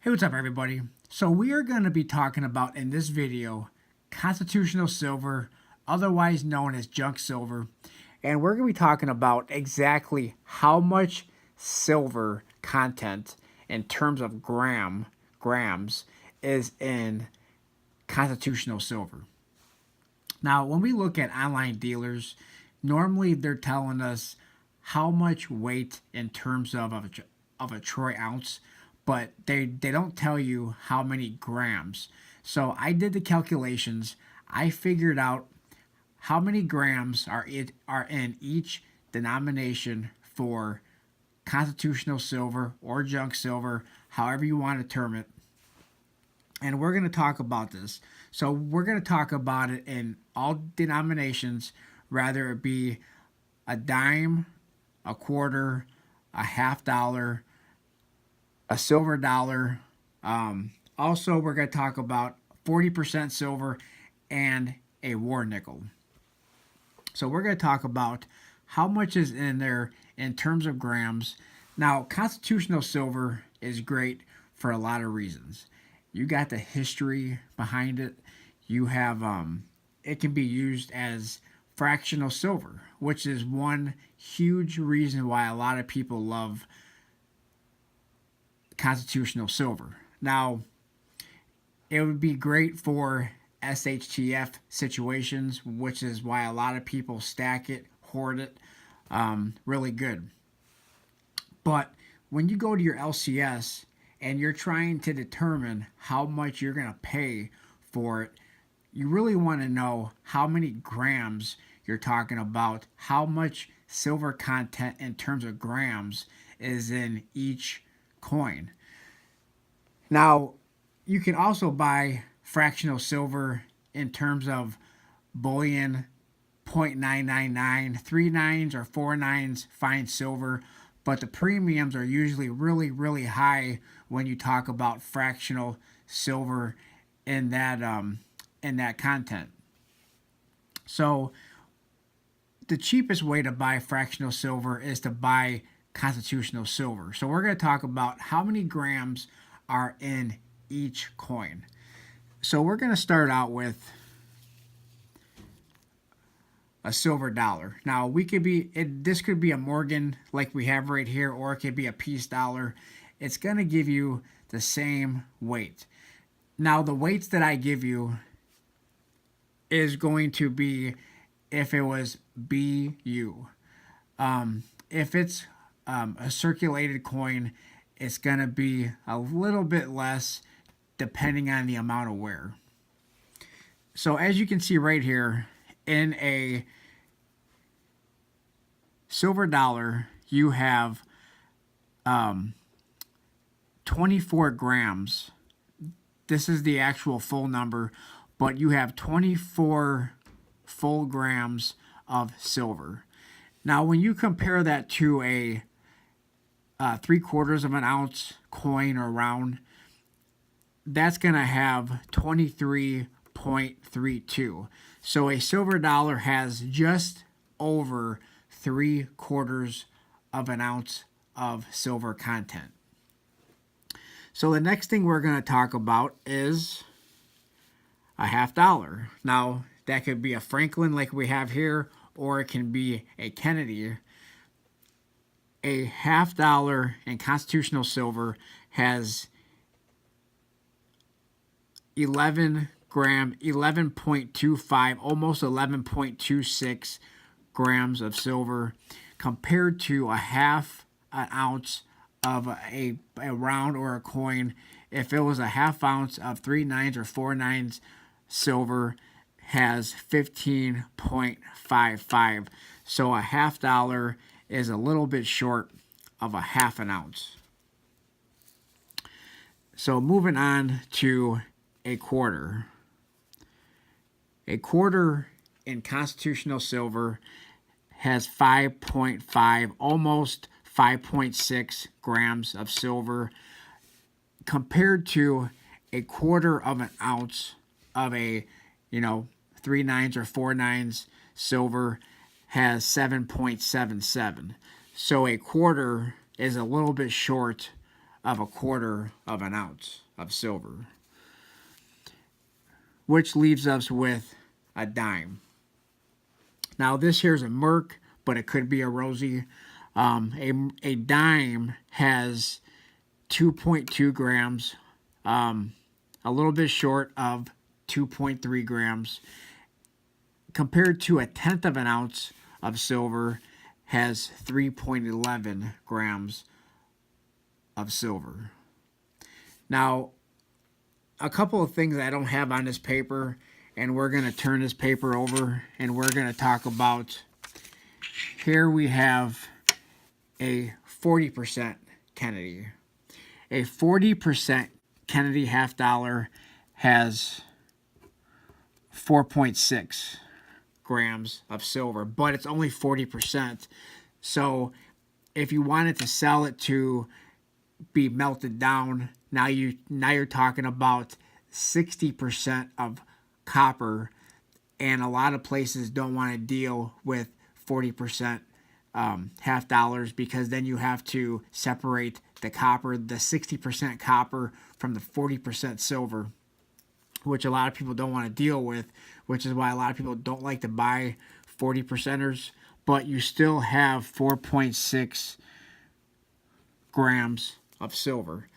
Hey, what's up, everybody? So, we are going to be talking about in this video constitutional silver, otherwise known as junk silver. And we're going to be talking about exactly how much silver content in terms of grams is in constitutional silver. Now, when we look at online dealers, normally they're telling us how much weight in terms of a troy ounce, but they don't tell you how many grams. So I did the calculations. I figured out how many grams are in each denomination for constitutional silver or junk silver, however you want to term it. And we're going to talk about this. So we're going to talk about it in all denominations, rather it be a dime, a quarter, a half dollar, a silver dollar. Also, we're going to talk about 40% silver and a war nickel. So we're going to talk about how much is in there in terms of grams. Now, constitutional silver is great for a lot of reasons. You got the history behind it. You have it can be used as fractional silver, which is one huge reason why a lot of people love constitutional silver. Now, it would be great for SHTF situations, which is why a lot of people stack it, hoard it, really good. But when you go to your LCS and you're trying to determine how much you're going to pay for it, you really want to know how many grams you're talking about, how much silver content in terms of grams is in each coin. Now, you can also buy fractional silver in terms of bullion, 0.999, 3 nines or 4 nines fine silver, but the premiums are usually really, really high when you talk about fractional silver in that content. So the cheapest way to buy fractional silver is to buy constitutional silver. So we're going to talk about how many grams are in each coin. So we're going to start out with a silver dollar. Now this could be a Morgan like we have right here, or it could be a piece dollar. It's going to give you the same weight. Now the weights that I give you is going to be if it was BU. If it's a circulated coin, it's going to be a little bit less depending on the amount of wear. So as you can see right here, in a silver dollar, you have 24 grams. This is the actual full number, but you have 24 full grams of silver. Now, when you compare that to a 3/4 of an ounce coin or round, that's going to have 23.32. So a silver dollar has just over 3/4 of an ounce of silver content. So the next thing we're going to talk about is a half dollar. Now, that could be a Franklin like we have here, or it can be a Kennedy. A half dollar in constitutional silver has 11.25, almost 11.26 grams of silver, compared to a half an ounce of a round or a coin. If it was a half ounce of 3 nines or 4 nines silver, has 15.55. So a half dollar is a little bit short of a half an ounce. So moving on to a quarter. A quarter in constitutional silver has 5.5, almost 5.6 grams of silver, compared to a quarter of an ounce of a 3 nines or 4 nines silver has 7.77. So a quarter is a little bit short of a quarter of an ounce of silver, which leaves us with a dime. Now this here's a Merc, but it could be a Rosie. A dime has 2.2 grams, a little bit short of 2.3 grams, compared to a tenth of an ounce of silver has 3.11 grams of silver. Now, a couple of things I don't have on this paper, and we're going to turn this paper over and we're going to talk about. Here we have a 40% Kennedy. A 40% Kennedy half dollar has 4.6 grams of silver, but it's only 40%. So if you wanted to sell it to be melted down, now you're talking about 60% of copper, and a lot of places don't want to deal with 40% half dollars, because then you have to separate the copper, the 60% copper, from the 40% silver, which a lot of people don't want to deal with, which is why a lot of people don't like to buy 40%ers. But you still have 4.6 grams of silver.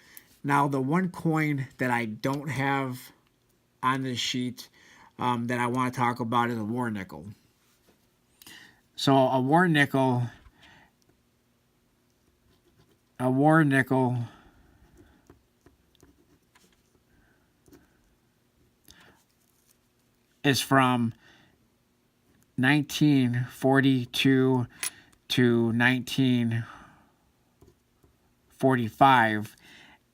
Now, the one coin that I don't have on this sheet that I want to talk about is a war nickel. So a war nickel is from 1942 to 1945,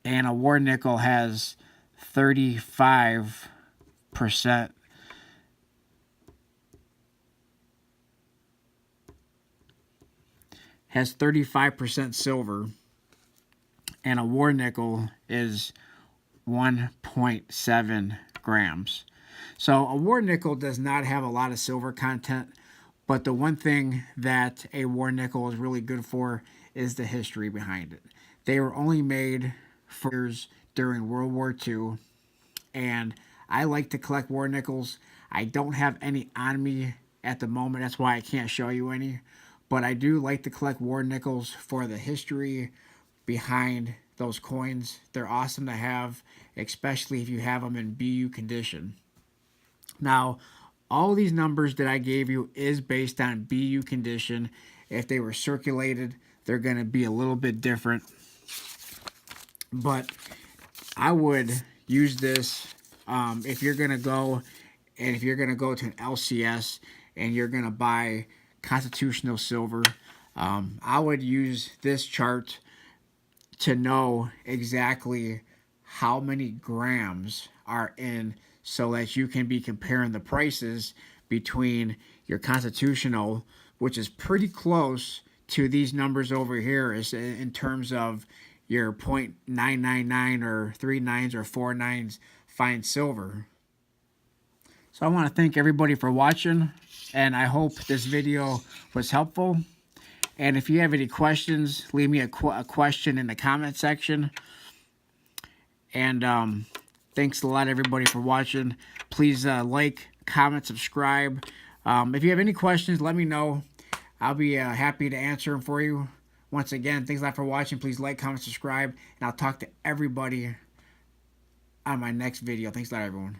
and a war nickel has 35% silver, and a war nickel is 1.7 grams. So a war nickel does not have a lot of silver content, but the one thing that a war nickel is really good for is the history behind it. They were only made for years during World War II, and I like to collect war nickels. I don't have any on me at the moment, that's why I can't show you any. But I do like to collect war nickels for the history behind those coins. They're awesome to have, especially if you have them in BU condition. Now, all these numbers that I gave you is based on BU condition. If they were circulated, they're going to be a little bit different. But I would use this if you're going to go, and if you're going to go to an LCS and you're going to buy constitutional silver, I would use this chart to know exactly how many grams are in, so that you can be comparing the prices between your constitutional, which is pretty close to these numbers over here, is in terms of your 0.999 or 3 nines or 4 nines fine silver. So I want to thank everybody for watching, and I hope this video was helpful. And if you have any questions, leave me a question in the comment section. And thanks a lot, everybody, for watching. Please like, comment, subscribe. If you have any questions, let me know. I'll be happy to answer them for you. Once again, thanks a lot for watching. Please like, comment, subscribe, and I'll talk to everybody on my next video. Thanks a lot, everyone.